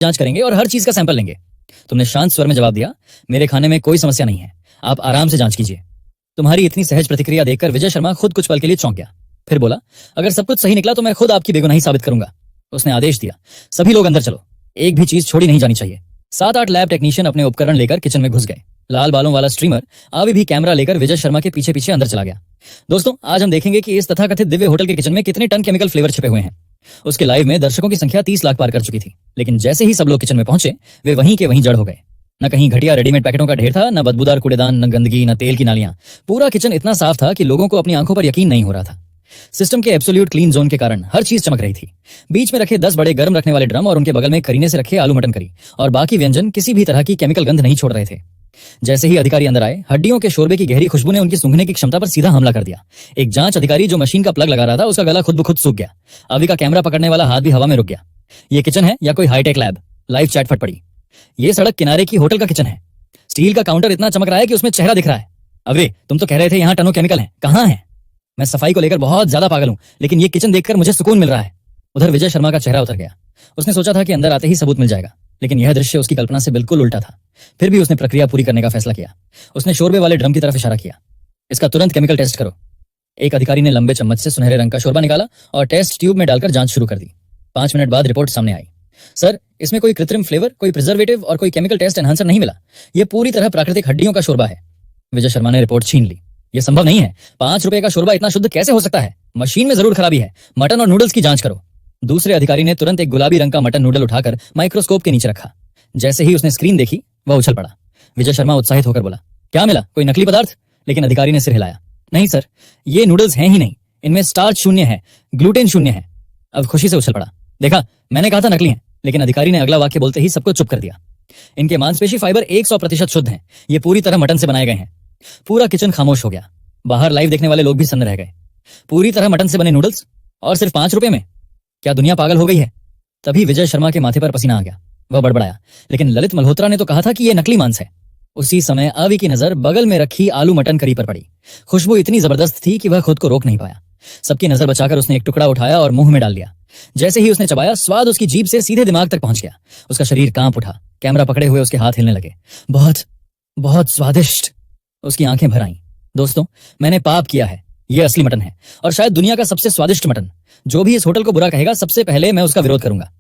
जांच करेंगे और हर चीज का सैंपल लेंगे। तुमने शांत स्वर में जवाब दिया, मेरे खाने में कोई समस्या नहीं है, आप आराम से जांच कीजिए। तुम्हारी इतनी सहज प्रतिक्रिया देखकर विजय शर्मा खुद कुछ पल के लिए चौंक गया। फिर बोला, अगर सब कुछ सही निकला तो मैं खुद आपकी बेगुनाही साबित करूंगा। उसने आदेश दिया, सभी लोग अंदर चलो, एक भी चीज छोड़ी नहीं जानी चाहिए। 7-8 लैब टेक्नीशियन अपने उपकरण लेकर किचन में घुस गए। लाल बालों वाला स्ट्रीमर अभी भी कैमरा लेकर विजय शर्मा के पीछे पीछे अंदर चला गया। दोस्तों, आज हम देखेंगे कि इस तथाकथित दिव्य होटल के किचन में कितने टन केमिकल फ्लेवर छिपे हुए हैं। उसके लाइव में दर्शकों की संख्या 30 लाख पार कर चुकी थी, लेकिन जैसे ही सब लोग किचन में पहुंचे वे वहीं के वहीं जड़ हो गए। न कहीं घटिया रेडीमेड पैकेटों का ढेर था, न बदबूदार कूड़ेदान, न गंदगी, न तेल की नालियां। पूरा किचन इतना साफ था कि लोगों को अपनी आंखों पर यकीन नहीं हो रहा था। सिस्टम के एब्सोल्यूट क्लीन जोन के कारण हर चीज चमक रही थी। बीच में रखे 10 बड़े गर्म रखने वाले ड्रम और उनके बगल में करीने से रखे आलू मटन करी और बाकी व्यंजन किसी भी तरह की केमिकल गंध नहीं छोड़ रहे थे। जैसे ही अधिकारी अंदर आए, हड्डियों के शोरबे की गहरी खुशबू ने उनकी सूंघने की क्षमता पर सीधा हमला कर दिया। एक जांच अधिकारी जो मशीन का प्लग लगा रहा था, उसका गला खुद ब खुद सूख गया। अभी का कैमरा पकड़ने वाला हाथ भी हवा में रुक गया। ये किचन है या कोई हाईटेक लैब? लाइव चैट फट पड़ी। ये सड़क किनारे की होटल का किचन है। स्टील का काउंटर इतना चमक रहा है कि उसमें चेहरा दिख रहा है। अरे तुम तो कह रहे थे यहाँ टनों केमिकल हैं, कहाँ है? मैं सफाई को लेकर बहुत ज्यादा पागल हूं, लेकिन ये किचन देखकर मुझे सुकून मिल रहा है। उधर विजय शर्मा का चेहरा उतर गया। उसने सोचा था कि अंदर आते ही सबूत मिल जाएगा, लेकिन यह दृश्य उसकी कल्पना से बिल्कुल उल्टा था। फिर भी उसने प्रक्रिया पूरी करने का फैसला किया। उसने शोरबे वाले ड्रम की तरफ इशारा किया, इसका तुरंत केमिकल टेस्ट करो। एक अधिकारी ने लंबे चम्मच से सुनहरे रंग का शोरबा निकाला और टेस्ट ट्यूब में डालकर जांच शुरू कर दी। 5 मिनट बाद रिपोर्ट सामने आई। सर, इसमें कोई कृत्रिम फ्लेवर, कोई प्रिजर्वेटिव और कोई केमिकल टेस्ट एनहांसर नहीं मिला। यह पूरी तरह प्राकृतिक हड्डियों का शोरबा है। विजय शर्मा ने रिपोर्ट छीन ली। यह संभव नहीं है। 5 रुपए का शोरबा इतना शुद्ध कैसे हो सकता है? मशीन में जरूर खराबी है। मटन और नूडल्स की जांच करो। दूसरे अधिकारी ने तुरंत एक गुलाबी रंग का मटन नूडल उठाकर माइक्रोस्कोप के नीचे रखा। जैसे ही उसने स्क्रीन देखी, वह उछल पड़ा। विजय शर्मा उत्साहित होकर बोला, क्या मिला? कोई नकली पदार्थ? लेकिन अधिकारी ने सिर हिलाया। नहीं सर, ये नूडल्स हैं ही नहीं। इनमें स्टार्च शून्य है, ग्लूटेन शून्य है। अब खुशी से उछल पड़ा। देखा, मैंने कहा था नकली है। लेकिन अधिकारी ने अगला वाक्य बोलते ही सबको चुप कर दिया। इनके मांसपेशी फाइबर 100% शुद्ध हैं। ये पूरी तरह मटन से बनाए गए हैं। पूरा किचन खामोश हो गया। बाहर लाइव देखने वाले लोग भी सन्न रह गए। पूरी तरह मटन से बने नूडल्स और सिर्फ 5 रुपए में? क्या दुनिया पागल हो गई है? तभी विजय शर्मा के माथे पर पसीना आ गया। वह बड़बड़ाया, लेकिन ललित मल्होत्रा ने तो कहा था कि यह नकली मांस है। उसी समय अवी की नजर बगल में रखी आलू मटन करी पर पड़ी। खुशबू इतनी जबरदस्त थी कि वह खुद को रोक नहीं पाया। सबकी नजर बचाकर उसने एक टुकड़ा उठाया और मुंह में डाल लिया। जैसे ही उसने चबाया, स्वाद उसकी जीभ से सीधे दिमाग तक पहुंच गया। उसका शरीर कांप उठा। कैमरा पकड़े हुए उसके हाथ हिलने लगे। बहुत बहुत स्वादिष्ट। उसकी आंखें भर आईं। दोस्तों, मैंने पाप किया है। यह असली मटन है और शायद दुनिया का सबसे स्वादिष्ट मटन। जो भी इस होटल को बुरा कहेगा, सबसे पहले मैं उसका विरोध करूंगा।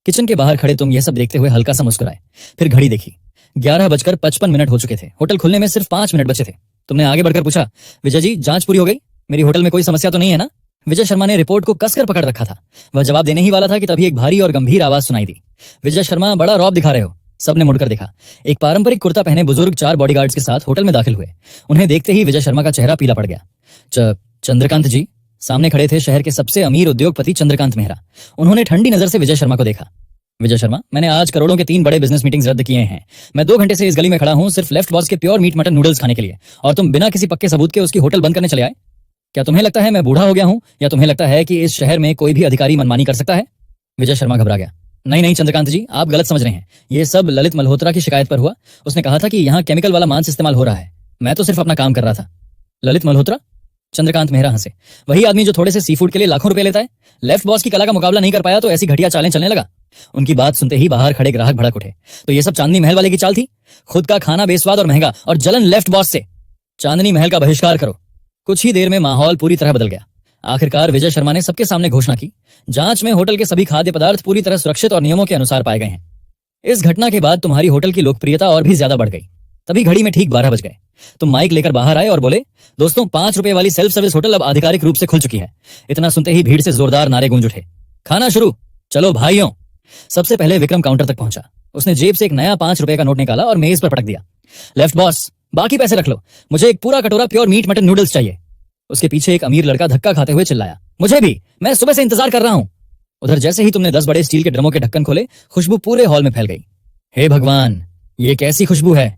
किचन के बाहर खड़े तुम यह सब देखते हुए हल्का सा मुस्कुराए। फिर घड़ी देखी। 11:55 हो चुके थे। होटल खुलने में सिर्फ 5 मिनट बचे थे। तुमने आगे बढ़कर पूछा, विजय जी, जांच पूरी हो गई? मेरी होटल में कोई समस्या तो नहीं है ना? विजय शर्मा ने रिपोर्ट को कसकर पकड़ रखा था। वह जवाब देने ही वाला था कि तभी एक भारी और गंभीर आवाज सुनाई दी। विजय शर्मा, बड़ा रौब दिखा रहे हो। सबने मुड़कर देखा। एक पारंपरिक कुर्ता पहने बुजुर्ग 4 बॉडीगार्ड्स के साथ होटल में दाखिल हुए। उन्हें देखते ही विजय शर्मा का चेहरा पीला पड़ गया। चंद्रकांत जी। सामने खड़े थे शहर के सबसे अमीर उद्योगपति चंद्रकांत मेहरा। उन्होंने ठंडी नजर से विजय शर्मा को देखा। विजय शर्मा, मैंने आज करोड़ों के 3 बड़े बिजनेस मीटिंग्स रद्द किए हैं। मैं 2 घंटे से इस गली में खड़ा हूं सिर्फ लेफ्ट बॉस के प्योर मीट मटन नूडल्स खाने के लिए, और तुम बिना किसी पक्के सबूत के उसकी होटल बंद करने चले आए। क्या तुम्हें लगता है मैं बूढ़ा हो गया हूं, या तुम्हें लगता है कि इस शहर में कोई भी अधिकारी मनमानी कर सकता है? विजय शर्मा घबरा गया। नहीं नहीं चंद्रकांत जी, आप गलत समझ रहे हैं। ये सब ललित मल्होत्रा की शिकायत पर हुआ। उसने कहा था कि यहाँ केमिकल वाला मांस इस्तेमाल हो रहा है। मैं तो सिर्फ अपना काम कर रहा था। ललित मल्होत्रा? चंद्रकांत मेहरा हंसे। वही आदमी जो थोड़े से सी फूड के लिए लाखों रुपए लेता है। लेफ्ट बॉस की कला का मुकाबला नहीं कर पाया तो ऐसी घटिया चालें चलने लगा। उनकी बात सुनते ही बाहर खड़े ग्राहक भड़क उठे। तो ये सब चांदनी महल वाले की चाल थी? खुद का खाना बेस्वाद और महंगा, और जलन लेफ्ट बॉस से। चांदनी महल का बहिष्कार करो। कुछ ही देर में माहौल पूरी तरह बदल गया। आखिरकार विजय शर्मा ने सबके सामने घोषणा की, जांच में होटल के सभी खाद्य पदार्थ पूरी तरह सुरक्षित और नियमों के अनुसार पाए गए हैं। इस घटना के बाद तुम्हारी होटल की लोकप्रियता और भी ज्यादा बढ़ गई। तभी घड़ी में ठीक 12 बज गए। तुम माइक लेकर बाहर आए और बोले, दोस्तों, 5 रुपए वाली सेल्फ सर्विस होटल अब आधिकारिक रूप से खुल चुकी है। इतना सुनते ही भीड़ से जोरदार नारे गूंज उठे, खाना शुरू, चलो भाइयों। सबसे पहले विक्रम काउंटर तक पहुंचा। उसने जेब से एक नया 5 रुपए का नोट निकाला और मेज पर पटक दिया। लेफ्ट बॉस, बाकी पैसे रख लो, मुझे एक पूरा कटोरा प्योर मीट मटन नूडल्स चाहिए। उसके पीछे एक अमीर लड़का धक्का खाते हुए चिल्लाया, मुझे भी, मैं सुबह से इंतजार कर रहा हूं। उधर जैसे ही तुमने 10 बड़े स्टील के ड्रमों के ढक्कन खोले, खुशबू पूरे हॉल में फैल गई। हे भगवान, ये कैसी खुशबू है!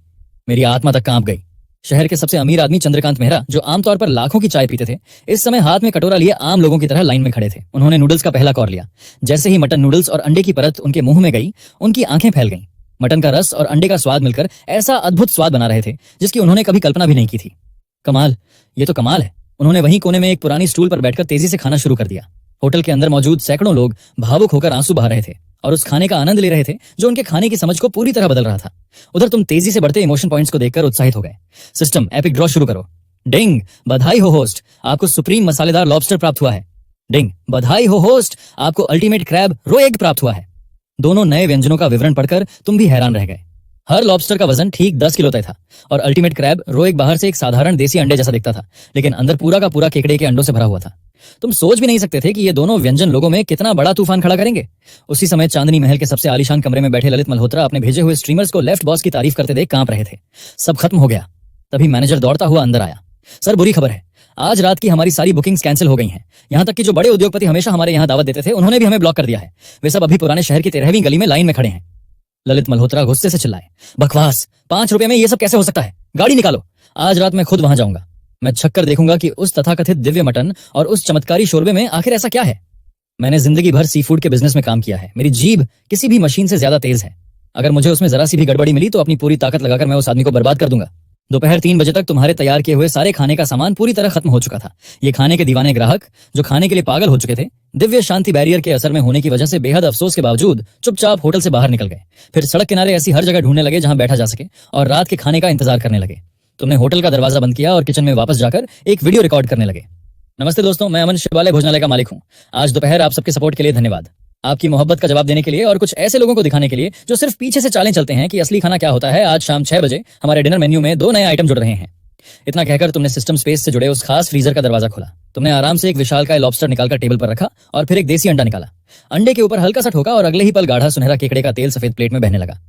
मेरी आत्मा तक कांप गई। शहर के सबसे अमीर आदमी चंद्रकांत मेहरा, जो आमतौर पर लाखों की चाय पीते थे, इस समय हाथ में कटोरा लिए आम लोगों की तरह लाइन में खड़े थे। उन्होंने नूडल्स का पहला कौर लिया। जैसे ही मटन नूडल्स और अंडे की परत उनके मुंह में गई, उनकी आंखें फैल गईं। मटन का रस और अंडे का स्वाद मिलकर ऐसा अद्भुत स्वाद बना रहे थे जिसकी उन्होंने कभी कल्पना भी नहीं की थी। कमाल, ये तो कमाल है। उन्होंने वहीं कोने में एक पुरानी स्टूल पर बैठकर तेजी से खाना शुरू कर दिया। होटल के अंदर मौजूद सैकड़ों लोग भावुक होकर आंसू बहा रहे थे। और उस खाने का आनंद ले रहे थे जो उनके खाने की समझ को पूरी तरह बदल रहा था। उधर तुम तेजी से बढ़ते इमोशन पॉइंट्स को देखकर उत्साहित हो गए। सिस्टम एपिक ड्रॉ शुरू करो। डिंग, बधाई हो होस्ट, आपको सुप्रीम मसालेदार लॉबस्टर प्राप्त हुआ है। डिंग, बधाई हो होस्ट, आपको अल्टीमेट क्रैब रो एग प्राप्त हुआ है। दोनों नए व्यंजनों का विवरण पढ़कर तुम भी हैरान रह गए। हर लॉबस्टर का वजन ठीक 10 किलो तय था और अल्टीमेट क्रैब रो एग बाहर से एक साधारण देसी अंडे जैसा दिखता था, लेकिन अंदर पूरा का पूरा केकड़े के अंडों से भरा हुआ था। तुम सोच भी नहीं सकते थे कि ये दोनों व्यंजन लोगों में कितना बड़ा तूफान खड़ा करेंगे। उसी समय चांदनी महल के सबसे आलीशान कमरे में बैठे ललित मल्होत्रा अपने भेजे हुए स्ट्रीमर्स को लेफ्ट बॉस की तारीफ करते देख कांप रहे थे। सब खत्म हो गया। तभी मैनेजर दौड़ता हुआ अंदर आया। सर, बुरी खबर है, आज रात की हमारी सारी बुकिंग्स कैंसिल हो गई हैं। यहाँ तक कि जो बड़े उद्योगपति हमेशा हमारे यहाँ दावत देते थे, उन्होंने भी हमें ब्लॉक कर दिया है। वे सब अभी पुराने शहर की 13वीं गली में लाइन में खड़े हैं। ललित मल्होत्रा गुस्से से चिल्लाए, बकवास, 5 रुपए में ये सब कैसे हो सकता है? गाड़ी निकालो, आज रात मैं खुद वहां जाऊंगा। मैं छक्कर देखूंगा कि उस तथाकथित दिव्य मटन और उस चमत्कारी शोरबे में आखिर ऐसा क्या है। मैंने जिंदगी भर सी फूड के बिजनेस में काम किया है। मेरी जीभ किसी भी मशीन से ज्यादा तेज है। अगर मुझे उसमें जरा सी भी गड़बड़ी मिली तो अपनी पूरी ताकत लगाकर मैं उस आदमी को बर्बाद कर दूंगा। दोपहर 3 बजे तक तुम्हारे तैयार किए हुए सारे खाने का सामान पूरी तरह खत्म हो चुका था। ये खाने के दीवाने ग्राहक जो खाने के लिए पागल हो चुके थे, दिव्य शांति बैरियर के असर में होने की वजह से बेहद अफसोस के बावजूद चुपचाप होटल से बाहर निकल गए। फिर सड़क किनारे ऐसी हर जगह ढूंढने लगे जहां बैठा जा सके और रात के खाने का इंतजार करने लगे। तुमने होटल का दरवाजा बंद किया और किचन में वापस जाकर एक वीडियो रिकॉर्ड करने लगे। नमस्ते दोस्तों, मैं अमन शिवालय भोजनालय का मालिक हूँ। आज दोपहर आप सबके सपोर्ट के लिए धन्यवाद। आपकी मोहब्बत का जवाब देने के लिए और कुछ ऐसे लोगों को दिखाने के लिए जो सिर्फ पीछे से चालें चलते हैं कि असली खाना क्या होता है, आज शाम 6 बजे हमारे डिनर मेन्यू में 2 नए आइटम जुड़ रहे हैं। इतना कहकर तुमने सिस्टम स्पेस से जुड़े उस खास फ्रीजर का दरवाजा खोला। तुमने आराम से एक विशालकाय लॉबस्टर निकालकर टेबल पर रखा और फिर एक देसी अंडा निकाला। अंडे के ऊपर हल्का सा ठोका और अगले ही पल गाढ़ा सुनहरा केकड़े का तेल सफेद प्लेट में बहने लगा।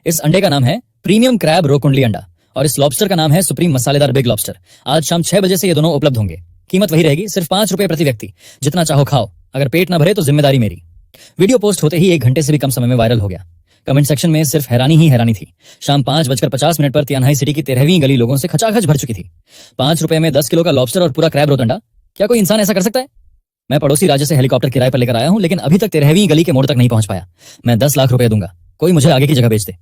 इस अंडे का नाम है प्रीमियम क्रैब रो कुंडली अंडा और इस लॉबस्टर का नाम है सुप्रीम मसालेदार बिग लॉबस्टर। आज शाम 6 बजे से ये दोनों उपलब्ध होंगे। कीमत वही रहेगी, सिर्फ 5 रुपए प्रति व्यक्ति। जितना चाहो खाओ, अगर पेट न भरे तो जिम्मेदारी मेरी। वीडियो पोस्ट होते ही 1 घंटे से भी कम समय में वायरल हो गया। कमेंट सेक्शन में सिर्फ हैरानी ही हैरानी थी। शाम 5:50 पर तियानहाई सिटी की 13वीं गली लोगों से खचाखच भर चुकी थी। 5 रुपए में 10 किलो का लॉबस्टर और पूरा क्रैब रो अंडा, क्या कोई इंसान ऐसा कर सकता है? मैं पड़ोसी राज्य से हेलीकॉप्टर किराए पर लेकर आया हूं, लेकिन अभी तक 13वीं गली के मोड़ तक नहीं पहुंच पाया। मैं 10 लाख रुपए दूंगा, कोई मुझे आगे की जगह बेच दे।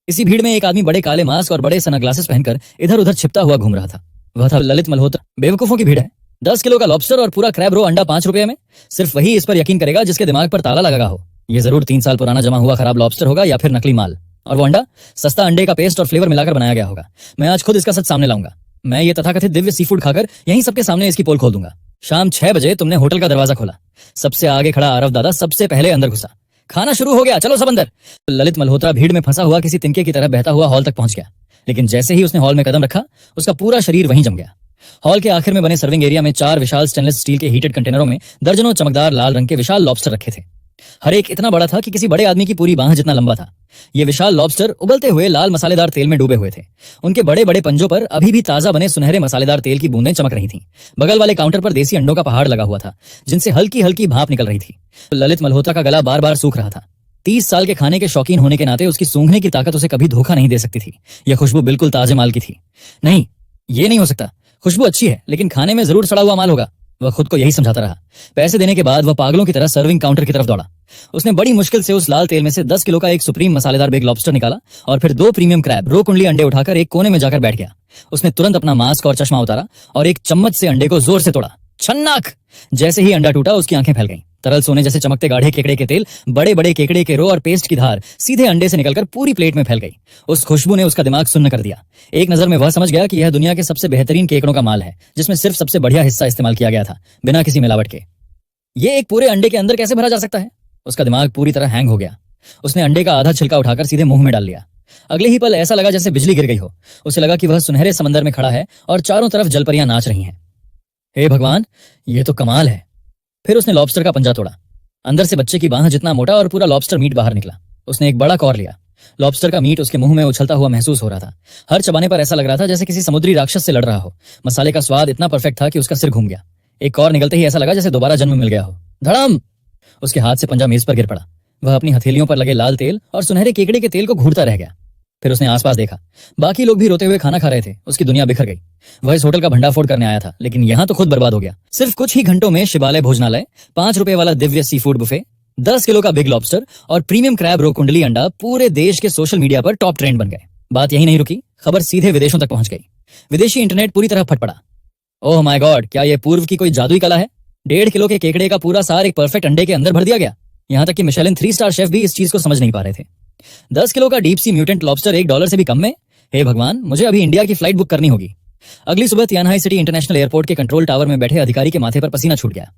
इसी भीड़ में एक आदमी बड़े काले मास्क और बड़े सनग्लासेस पहनकर इधर उधर छिपता हुआ घूम रहा था। वह था ललित मल्होत्रा। बेवकूफों की भीड़ है। 10 किलो का लॉबस्टर और पूरा क्रैब रो अंडा 5 रुपए में। सिर्फ वही इस पर यकीन करेगा जिसके दिमाग पर ताला लगा हो। ये जरूर 3 साल पुराना जमा हुआ खराब लॉबस्टर होगा या फिर नकली माल। और वो अंडा सस्ता अंडे का पेस्ट और फ्लेवर मिलाकर बनाया गया होगा। मैं आज खुद इसका सच सामने लाऊंगा। मैं ये तथाकथित दिव्य सी फूड खाकर यहीं सबके सामने इसकी पोल खोल दूंगा। शाम 6 बजे तुमने होटल का दरवाजा खोला। सबसे आगे खड़ा आरव दादा सबसे पहले अंदर घुसा। खाना शुरू हो गया, चलो सब अंदर। ललित मल्होत्रा भीड़ में फंसा हुआ किसी तिनके की तरह बहता हुआ हॉल तक पहुंच गया, लेकिन जैसे ही उसने हॉल में कदम रखा उसका पूरा शरीर वहीं जम गया। हॉल के आखिर में बने सर्विंग एरिया में 4 विशाल स्टेनलेस स्टील के हीटेड कंटेनरों में दर्जनों चमकदार लाल रंग के विशाल लॉबस्टर रखे थे। हर एक इतना बड़ा था कि किसी बड़े आदमी की पूरी बांह जितना लंबा था। ये विशाल लॉबस्टर उबलते हुए लाल मसालेदार तेल में डूबे हुए थे। उनके बड़े बड़े पंजों पर अभी भी ताजा बने सुनहरे मसालेदार तेल की बूंदें चमक रही थीं। बगल वाले काउंटर पर देसी अंडों का पहाड़ लगा हुआ था, जिनसे हल्की हल्की भाप निकल रही थी। ललित मल्होत्रा का गला बार बार सूख रहा था। 30 साल के खाने के शौकीन होने के नाते उसकी सूंघने की ताकत उसे कभी धोखा नहीं दे सकती थी। यह खुशबू बिल्कुल ताजे माल की थी। नहीं, ये नहीं हो सकता। खुशबू अच्छी है, लेकिन खाने में जरूर सड़ा हुआ माल होगा। वह खुद को यही समझाता रहा। पैसे देने के बाद वह पागलों की तरह सर्विंग काउंटर की तरफ दौड़ा। उसने बड़ी मुश्किल से उस लाल तेल में से 10 किलो का एक सुप्रीम मसालेदार बिग लॉबस्टर निकाला और फिर 2 प्रीमियम क्रैब रो कुंडली अंडे उठाकर एक कोने में जाकर बैठ गया। उसने तुरंत अपना मास्क और चश्मा उतारा और एक चम्मच से अंडे को जोर से तोड़ा। छन्नाक! जैसे ही अंडा टूटा उसकी आंखें फैल गईं। तरल सोने जैसे चमकते गाढ़े केकड़े के तेल, बड़े बड़े केकड़े के रो और पेस्ट की धार सीधे अंडे से निकलकर पूरी प्लेट में फैल गई। उस खुशबू ने उसका दिमाग सुन्न कर दिया। एक नजर में वह समझ गया कि यह दुनिया के सबसे बेहतरीन केकड़ों का माल है, जिसमें सिर्फ सबसे बढ़िया हिस्सा इस्तेमाल किया गया था, बिना किसी मिलावट के। ये एक पूरे अंडे के अंदर कैसे भरा जा सकता है? उसका दिमाग पूरी तरह हैंग हो गया। उसने अंडे का आधा छिलका उठाकर सीधे मुंह में डाल लिया। अगले ही पल ऐसा लगा जैसे बिजली गिर गई हो। उसे लगा कि वह सुनहरे समंदर में खड़ा है और चारों तरफ जलपरियां नाच रही हैं। हे भगवान, ये तो कमाल है। फिर उसने लॉबस्टर का पंजा तोड़ा। अंदर से बच्चे की बांह जितना मोटा और पूरा लॉबस्टर मीट बाहर निकला। उसने एक बड़ा कौर लिया। लॉबस्टर का मीट उसके मुंह में उछलता हुआ महसूस हो रहा था। हर चबाने पर ऐसा लग रहा था जैसे किसी समुद्री राक्षस से लड़ रहा हो। मसाले का स्वाद इतना परफेक्ट था कि उसका सिर घूम गया। एक कौर निकलते ही ऐसा लगा जैसे दोबारा जन्म मिल गया हो। धड़ाम! उसके हाथ से पंजा मेज पर गिर पड़ा। वह अपनी हथेलियों पर लगे लाल तेल और सुनहरे केकड़े के तेल को घूरता रह गया। फिर उसने आसपास देखा। बाकी लोग भी रोते हुए खाना खा रहे थे। उसकी दुनिया बिखर गई। वह इस होटल का भंडाफोड़ करने आया था, लेकिन यहाँ तो खुद बर्बाद हो गया। सिर्फ कुछ ही घंटों में शिवालय भोजनालय, 5 रुपए वाला Divya sea food buffet, 10 kilo का बिग लॉबस्टर और प्रीमियम क्रैब रो कुंडली अंडा पूरे देश के सोशल मीडिया पर टॉप ट्रेंड बन गए। बात यही नहीं रुकी, खबर सीधे विदेशों तक पहुंच गई। विदेशी इंटरनेट पूरी तरह फट पड़ा। ओह माय गॉड, क्या यह पूर्व की कोई जादुई कला है? 1.5 किलो के केकड़े का पूरा सार एक परफेक्ट अंडे के अंदर भर दिया गया। यहाँ तक कि मिशेलिन 3 स्टार शेफ भी इस चीज को समझ नहीं पा रहे थे। 10 किलो का डीप सी म्यूटेंट लॉबस्टर $1 से भी कम में? हे भगवान, मुझे अभी इंडिया की फ्लाइट बुक करनी होगी। अगली सुबह तियानहाई सिटी इंटरनेशनल एयरपोर्ट के कंट्रोल टावर में बैठे अधिकारी के माथे पर पसीना छूट गया।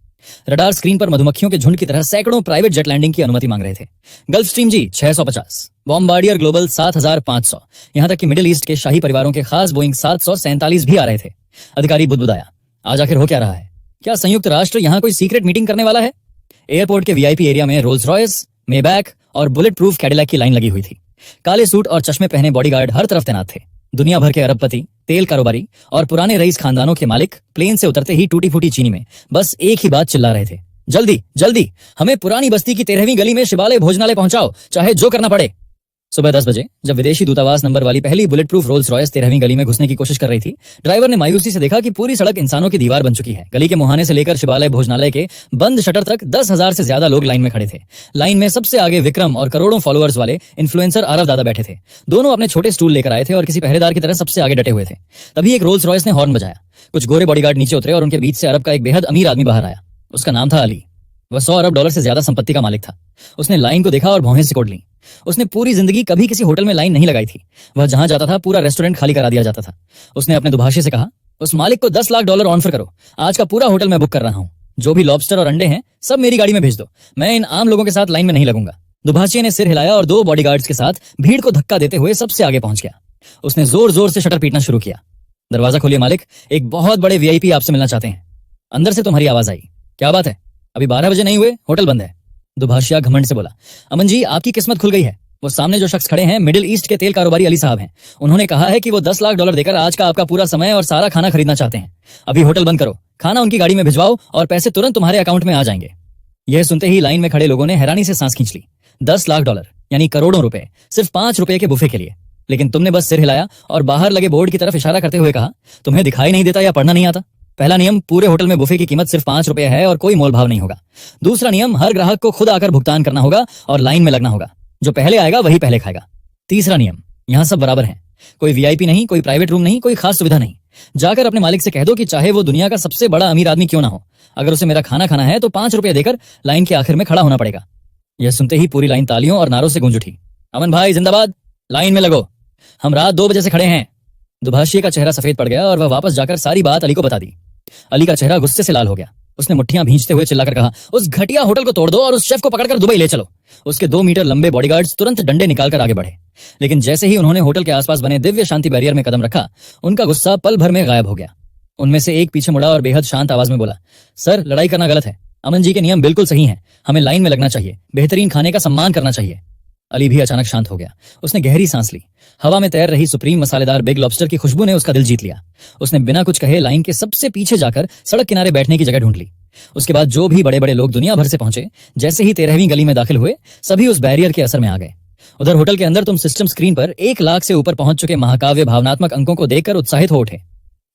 रडार स्क्रीन पर मधुमक्खियों के झुंड की तरह सैकड़ों प्राइवेट जेट लैंडिंग की अनुमति मांग रहे थे। गल्फ स्ट्रीम जी 650, बॉम्बार्डियर ग्लोबल 7500, यहाँ तक कि मिडिल ईस्ट के शाही परिवारों के खास बोइंग 747 भी आ रहे थे। अधिकारी बुदबुदाया, आज आखिर हो क्या रहा है? क्या संयुक्त राष्ट्र यहाँ कोई सीक्रेट मीटिंग करने वाला है? एयरपोर्ट के वीआईपी एरिया में रोल्स रॉयस, मेबैक और बुलेट प्रूफ कैडिलैक की लाइन लगी हुई थी। काले सूट और चश्मे पहने बॉडीगार्ड हर तरफ तैनात थे। दुनिया भर के अरबपति, तेल कारोबारी और पुराने रईस खानदानों के मालिक प्लेन से उतरते ही टूटी फूटी चीनी में बस एक ही बात चिल्ला रहे थे, जल्दी जल्दी हमें पुरानी बस्ती की 13वीं गली में शिवालय भोजनालय पहुंचाओ, चाहे जो करना पड़े। सुबह 10 बजे जब विदेशी दूतावास नंबर वाली पहली बुलेट प्रूफ रोल्स रॉयस 13वीं गली में घुसने की कोशिश कर रही थी, ड्राइवर ने मायूसी से देखा कि पूरी सड़क इंसानों की दीवार बन चुकी है। गली के मुहाने से लेकर शिवालय भोजनालय के बंद शटर तक 10,000 से ज्यादा लोग लाइन में खड़े थे। लाइन में सबसे आगे विक्रम और करोड़ों फॉलोअर्स वाले इन्फ्लुएंसर आरव दादा बैठे थे। दोनों अपने छोटे स्टूल लेकर आए थे और किसी पहरेदार की तरह सबसे आगे डटे हुए थे। तभी एक रोल्स रॉयस ने हॉर्न बजाया। कुछ गोरे बॉडीगार्ड नीचे उतरे और उनके बीच से अरब का एक बेहद अमीर आदमी बाहर आया। उसका नाम था अली। वह $100 अरब से ज्यादा संपत्ति का मालिक था। उसने लाइन को देखा और भौहें सिकोड़ ली। उसने पूरी जिंदगी कभी किसी होटल में लाइन नहीं लगाई थी। वह जहां जाता था पूरा रेस्टोरेंट खाली करा दिया जाता था। उसने अपने दुभाषी से कहा, उस मालिक को $10 लाख ऑफर करो। आज का पूरा होटल मैं बुक कर रहा हूँ। जो भी लॉबस्टर और अंडे हैं सब मेरी गाड़ी में भेज दो। मैं इन आम लोगों के साथ लाइन में नहीं लगूंगा। दुभाषी ने सिर हिलाया और 2 बॉडीगार्ड्स के साथ भीड़ को धक्का देते हुए सबसे आगे पहुंच गया। उसने जोर जोर से शटर पीटना शुरू किया। दरवाजा खोलिए मालिक, एक बहुत बड़े वीआईपी आपसे मिलना चाहते हैं। अंदर से तुम्हारी आवाज आई, क्या बात है? अभी 12 बजे नहीं हुए, होटल बंद है। दुभाषिया घमंड से बोला, अमन जी आपकी किस्मत खुल गई है। वो सामने जो शख्स खड़े हैं मिडिल ईस्ट के तेल कारोबारी अली साहब हैं। उन्होंने कहा है कि वो $10 लाख देकर आज का आपका पूरा समय और सारा खाना खरीदना चाहते हैं। अभी होटल बंद करो, खाना उनकी गाड़ी में भिजवाओ और पैसे तुरंत तुम्हारे अकाउंट में आ जाएंगे। यह सुनते ही लाइन में खड़े लोगों ने हैरानी से सांस खींच ली। $10 लाख यानी करोड़ों रुपए सिर्फ ₹5 के बुफे के लिए। लेकिन तुमने बस सिर हिलाया और बाहर लगे बोर्ड की तरफ इशारा करते हुए कहा, तुम्हें दिखाई नहीं देता या पढ़ना नहीं आता? पहला नियम, पूरे होटल में बुफे की कीमत सिर्फ ₹5 है और कोई मोल भाव नहीं होगा। दूसरा नियम, हर ग्राहक को खुद आकर भुगतान करना होगा और लाइन में लगना होगा। जो पहले आएगा वही पहले खाएगा। तीसरा नियम, यहाँ सब बराबर हैं। कोई वीआईपी नहीं, कोई प्राइवेट रूम नहीं, कोई खास सुविधा नहीं। जाकर अपने मालिक से कह दो कि चाहे वो दुनिया का सबसे बड़ा अमीर आदमी क्यों ना हो, अगर उसे मेरा खाना खाना है तो ₹5 देकर लाइन के आखिर में खड़ा होना पड़ेगा। यह सुनते ही पूरी लाइन तालियों और नारों से गूंज उठी। अमन भाई जिंदाबाद, लाइन में लगो, हम रात 2 बजे से खड़े हैं। दुभाषी का चेहरा सफेद पड़ गया और वह वापस जाकर सारी बात अली को बता दी। अली का चेहरा गुस्से से लाल हो गया। उसने मुट्ठियां भींचते हुए चिल्लाकर कहा, उस घटिया होटल को तोड़ दो और उस शेफ को पकड़कर दुबई ले चलो। उसके 2 मीटर लंबे बॉडीगार्ड्स तुरंत डंडे निकालकर आगे बढ़े। लेकिन जैसे ही उन्होंने होटल के आसपास बने दिव्य शांति बैरियर में कदम रखा, उनका गुस्सा पल भर में गायब हो गया। उनमें से एक पीछे मुड़ा और बेहद शांत आवाज में बोला, सर लड़ाई करना गलत है। अमन जी के नियम बिल्कुल सही हैं। हमें लाइन में लगना चाहिए, बेहतरीन खाने का सम्मान करना चाहिए। अली भी अचानक शांत हो गया। उसने गहरी सांस ली। हवा में तैर रही सुप्रीम मसालेदार बिग लॉबस्टर की खुशबू ने उसका दिल जीत लिया। उसने बिना कुछ कहे लाइन के सबसे पीछे जाकर सड़क किनारे बैठने की जगह ढूंढ ली। उसके बाद जो भी बड़े बड़े लोग दुनिया भर से पहुंचे, जैसे ही 13वीं गली में दाखिल हुए, सभी उस बैरियर के असर में आ गए। उधर होटल के अंदर तुम सिस्टम स्क्रीन पर 1 लाख से ऊपर पहुंच चुके महाकाव्य भावनात्मक अंकों को देखकर उत्साहित हो उठे।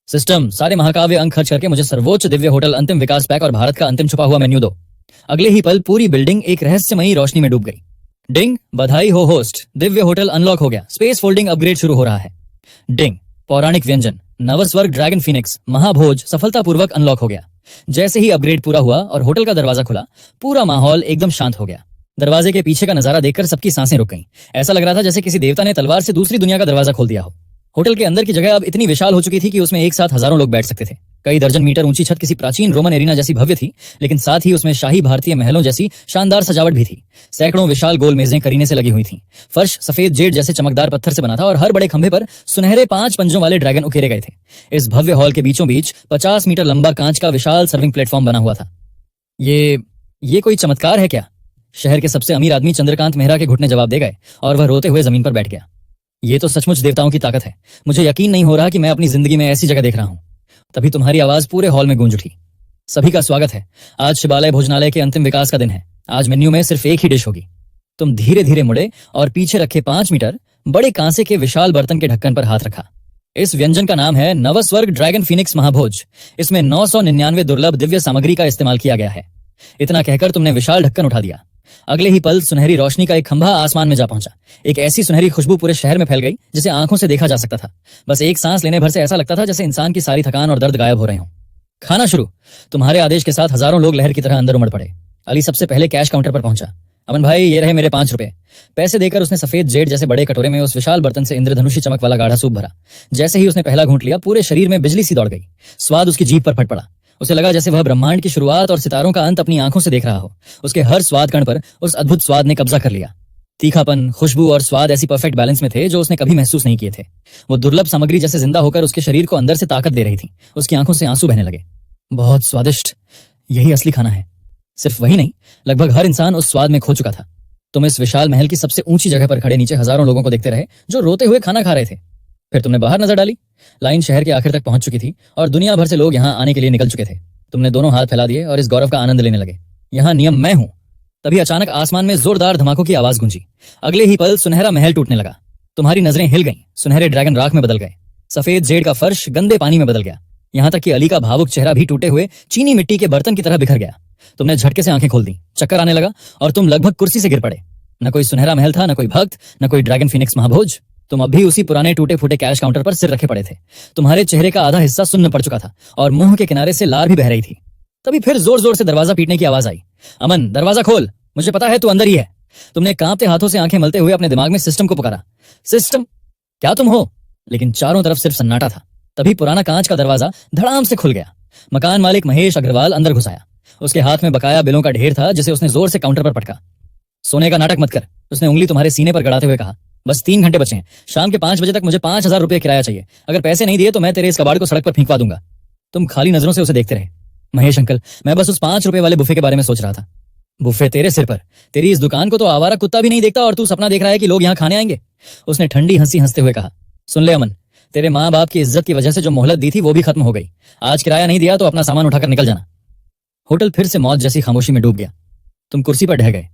सिस्टम, सारे महाकाव्य अंक खर्च करके मुझे सर्वोच्च दिव्य होटल अंतिम विकास पैक और भारत का अंतिम छुपा हुआ मेन्यू दो। अगले ही पल पूरी बिल्डिंग एक रहस्यमयी रोशनी में डूब गई। डिंग, बधाई हो होस्ट, दिव्य होटल अनलॉक हो गया, स्पेस फोल्डिंग अपग्रेड शुरू हो रहा है। डिंग, पौराणिक व्यंजन नवस्वर्ग ड्रैगन फिनिक्स महाभोज सफलतापूर्वक अनलॉक हो गया। जैसे ही अपग्रेड पूरा हुआ और होटल का दरवाजा खुला, पूरा माहौल एकदम शांत हो गया। दरवाजे के पीछे का नजारा देखकर सबकी सांसें रुक गईं। ऐसा लग रहा था जैसे किसी देवता ने तलवार से दूसरी दुनिया का दरवाजा खोल दिया हो। होटल के अंदर की जगह अब इतनी विशाल हो चुकी थी कि उसमें एक साथ हजारों लोग बैठ सकते थे। कई दर्जन मीटर ऊंची छत किसी प्राचीन रोमन एरिना जैसी भव्य थी, लेकिन साथ ही उसमें शाही भारतीय महलों जैसी शानदार सजावट भी थी। सैकड़ों विशाल गोल मेजें करीने से लगी हुई थीं। फर्श सफेद जेड जैसे चमकदार पत्थर से बना था और हर बड़े खंभे पर सुनहरे 5 पंजों वाले ड्रैगन उकेरे गए थे। इस भव्य हॉल के बीचों बीच 50 मीटर लंबा कांच का विशाल सर्विंग प्लेटफॉर्म बना हुआ था। ये कोई चमत्कार है क्या? शहर के सबसे अमीर आदमी चंद्रकांत मेहरा के घुटने जवाब दे गए और वह रोते हुए जमीन पर बैठ गया। ये तो सचमुच देवताओं की ताकत है। मुझे यकीन नहीं हो रहा कि मैं अपनी जिंदगी में ऐसी जगह देख रहा हूं। तभी तुम्हारी आवाज पूरे हॉल में गूंज उठी। सभी का स्वागत है। आज शिवालय भोजनालय के अंतिम विकास का दिन है। आज मेन्यू में सिर्फ एक ही डिश होगी। तुम धीरे धीरे मुड़े और पीछे रखे 5 मीटर बड़े कांसे के विशाल बर्तन के ढक्कन पर हाथ रखा। इस व्यंजन का नाम है नवस्वर्ग ड्रैगन फिनिक्स महाभोज। इसमें 999 दुर्लभ दिव्य सामग्री का इस्तेमाल किया गया है। इतना कहकर तुमने विशाल ढक्कन उठा दिया। अगले ही पल सुनहरी रोशनी का एक खंभा आसमान में जा पहुंचा। एक ऐसी सुनहरी खुशबू पूरे शहर में फैल गई जिसे आंखों से देखा जा सकता था। बस एक सांस लेने भर से ऐसा लगता था जैसे इंसान की सारी थकान और दर्द गायब हो रहे हों। खाना शुरू। तुम्हारे आदेश के साथ हजारों लोग लहर की तरह अंदर उमड़ पड़े। अली सबसे पहले कैश काउंटर पर पहुंचा। अमन भाई, ये रहे मेरे 5 रुपए। पैसे देकर उसने सफेद जेड जैसे बड़े कटोरे में उस विशाल बर्तन से इंद्रधनुषी चमक वाला गाढ़ा सूप भरा। जैसे ही उसने पहला घूंट लिया, पूरे शरीर में बिजली सी दौड़ गई। स्वाद उसकी जीभ पर फट पड़ा। उसे लगा जैसे वह ब्रह्मांड की शुरुआत और सितारों का अंत अपनी आंखों से देख रहा हो। उसके हर स्वाद कण पर उस अद्भुत स्वाद ने कब्जा कर लिया। तीखापन, खुशबू और स्वाद ऐसी परफेक्ट बैलेंस में थे जो उसने कभी महसूस नहीं किए थे। वो दुर्लभ सामग्री जैसे जिंदा होकर उसके शरीर को अंदर से ताकत दे रही थी। उसकी आंखों से आंसू बहने लगे। बहुत स्वादिष्ट, यही असली खाना है। सिर्फ वही नहीं, लगभग हर इंसान उस स्वाद में खो चुका था। तुम इस विशाल महल की सबसे ऊंची जगह पर खड़े नीचे हजारों लोगों को देखते रहे जो रोते हुए खाना खा रहे थे। फिर तुमने बाहर नजर डाली। लाइन शहर के आखिर तक पहुंच चुकी थी और दुनिया भर से लोग यहाँ आने के लिए निकल चुके थे। तुमने दोनों हाथ फैला दिए और इस गौरव का आनंद लेने लगे। यहाँ नियम मैं हूं। तभी अचानक आसमान में जोरदार धमाकों की आवाज गूंजी। अगले ही पल सुनहरा महल टूटने लगा। तुम्हारी नजरें हिल गईं। सुनहरे ड्रैगन राख में बदल गए। सफेद जेड का फर्श गंदे पानी में बदल गया। यहाँ तक कि अली का भावुक चेहरा भी टूटे हुए चीनी मिट्टी के बर्तन की तरह बिखर गया। तुमने झटके से आंखें खोल दी। चक्कर आने लगा और तुम लगभग कुर्सी से गिर पड़े। न कोई सुनहरा महल था, न कोई भक्त, न कोई ड्रैगन फिनिक्स महाभोज। तुम अब भी उसी पुराने टूटे फूटे कैश काउंटर पर सिर रखे पड़े थे। तुम्हारे चेहरे का आधा हिस्सा सुन्न पड़ चुका था और मुंह के किनारे से लार भी बह रही थी। तभी फिर जोर जोर से दरवाजा पीटने की आवाज आई। अमन, दरवाजा खोल, मुझे पता है तू अंदर ही है। तुमने कांपते हाथों से आंखें मलते हुए अपने दिमाग में सिस्टम को पुकारा। सिस्टम, क्या तुम हो? लेकिन चारों तरफ सिर्फ सन्नाटा था। तभी पुराना कांच का दरवाजा धड़ाम से खुल गया। मकान मालिक महेश अग्रवाल अंदर घुस आया। उसके हाथ में बकाया बिलों का ढेर था जिसे उसने जोर से काउंटर पर पटका। सोने का नाटक मत कर, उसने उंगली तुम्हारे सीने पर गड़ाते हुए कहा। बस 3 घंटे बचे हैं। शाम के 5 बजे तक मुझे 5,000 रुपये किराया चाहिए। अगर पैसे नहीं दिए तो मैं तेरे इस कबाड़ को सड़क पर फेंकवा दूंगा। तुम खाली नजरों से उसे देखते रहे। महेश अंकल, मैं बस उस 5 रुपए वाले बुफे के बारे में सोच रहा था। बुफे तेरे सिर पर। तेरी इस दुकान को तो आवारा कुत्ता भी नहीं देखता और तू सपना देख रहा है कि लोग यहाँ खाने आएंगे। उसने ठंडी हंसी हंसते हुए कहा। सुन ले अमन, तेरे माँ बाप की इज्जत की वजह से जो मोहलत दी थी वो भी खत्म हो गई। आज किराया नहीं दिया तो अपना सामान उठाकर निकल जाना। होटल फिर से मौत जैसी खामोशी में डूब गया। तुम कुर्सी पर ढह गए।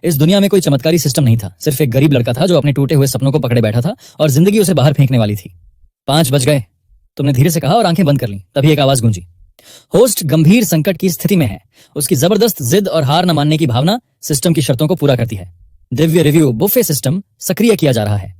इस दुनिया में कोई चमत्कारी सिस्टम नहीं था। सिर्फ एक गरीब लड़का था जो अपने टूटे हुए सपनों को पकड़े बैठा था और जिंदगी उसे बाहर फेंकने वाली थी। 5 बज गए, तुमने धीरे से कहा और आंखें बंद कर ली। तभी एक आवाज गूंजी। होस्ट गंभीर संकट की स्थिति में है। उसकी जबरदस्त जिद और हार न मानने की भावना सिस्टम की शर्तों को पूरा करती है। दिव्य रिव्यू बुफे सिस्टम सक्रिय किया जा रहा है।